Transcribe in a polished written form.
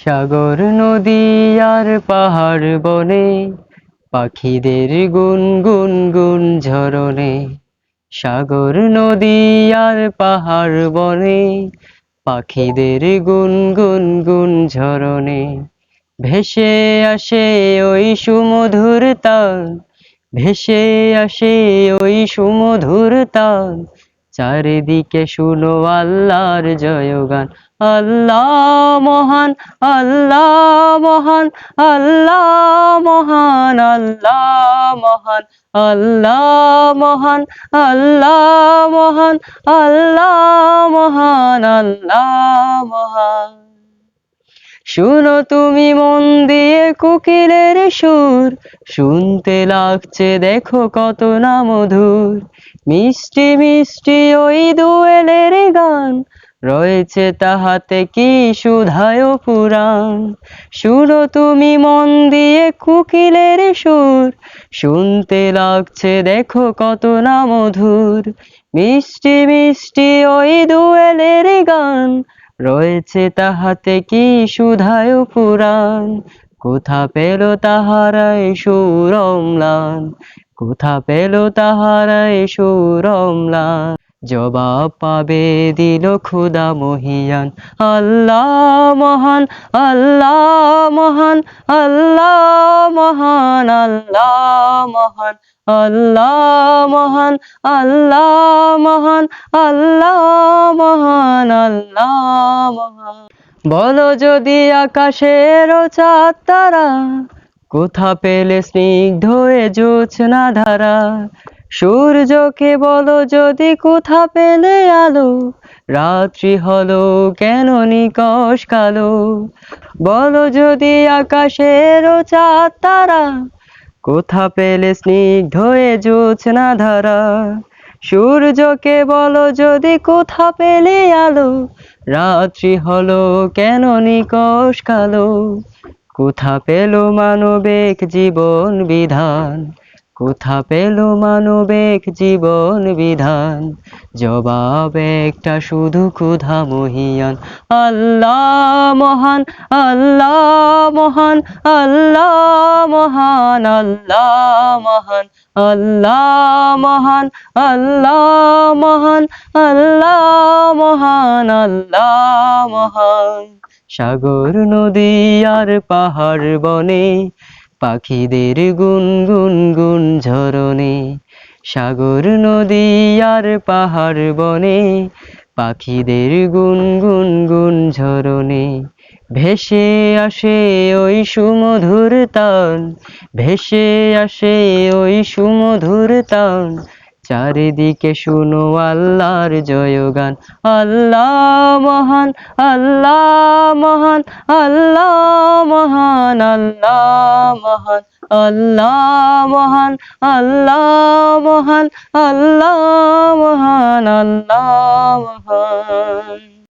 সাগর নদী আর পাহাড় বনে, পাখিদের গুনগুন গুন ঝরনে। সাগর নদী আর পাহাড় বনে, পাখিদের গুনগুন গুন ঝরনে। ভেসে আসে ওই সুমধুর তান, ভেসে আসে ওই সুমধুর তান। চারিদিকে শুনো আল্লাহর জয়গান। আল্লাহ মহান, আল্লাহ মহান, আল্লাহ মহান, আল্লাহ মহান, আল্লাহ মহান, আল্লাহ মহান, আল্লাহ মহান, আল্লাহ মহান। শুনো তুমি মন দিয়ে কোকিলের সুর, শুনতে লাগছে দেখো কত না মধুর। মিষ্টি মিষ্টি ওই দোয়েলের গান, রয়েছে তাহাতে কি সুধায় পুরাণ। শুনো তুমি মন দিয়ে কোকিলের সুর, শুনতে লাগছে দেখো কত না মধুর। মিষ্টি মিষ্টি ওই দোয়েলের গান, রয়েছে তাহাতে কি সুধায় পুরাণ। কোথা পেল তাহারাই সুর অম্লান, কোথা পেল তাহারাই সুর অম্লান। জবাব পাবে দিল খোদা মহিয়ান। আল্লাহ মহান, আল্লাহ মহান, আল্লাহ মহান, আল্লাহ মহান, আল্লাহ মহান, আল্লাহ মহান, আল্লাহ মহান, আল্লাহ মহান। বলো যদি আকাশের চাঁদ তারা, কোথা পেলে স্নিগ্ধ এ জোছনা ধারা। সূর্যকে বলো যদি কোথা পেলে আলো, রাত্রি হলো কেন নিকষ কালো। বলো যদি আকাশের চাঁদ তারা, কোথা পেলে স্নিগ্ধ এ জোছনা ধারা। সূর্যকে বলো যদি কোথা পেলে আলো, রাত্রি হলো কেন নিকষ কালো। কোথা পেল মানবিক জীবন বিধান, কোথা পেল মানবিক জীবন বিধান। জবাব একটা শুধু ক্ষুধা মহিয়ান। আল্লাহ মহান, আল্লাহ মহান, আল্লাহ মহান, আল্লাহ মহান, আল্লাহ মহান, আল্লাহ মহান, আল্লাহ মহান, আল্লাহ মহান। সাগর নদী আর পাহাড় বনে, পাখিদের গুনগুন গুন ঝরনে। সাগর নদী আর পাহাড় বনে, পাখিদের গুনগুন গুন ঝরনে। ভেসে আসে ওই সুমধুর তান, ভেসে আসে ওই সুমধুর তান। চারিদিকে শুনো আল্লাহর জয়গান। আল্লাহ মহান, আল্লাহ মহান, আল্লাহ মহান, আল্লাহ মহান, আল্লাহ মহান, আল্লাহ মহান, আল্লাহ মহান, আল্লাহ মহান।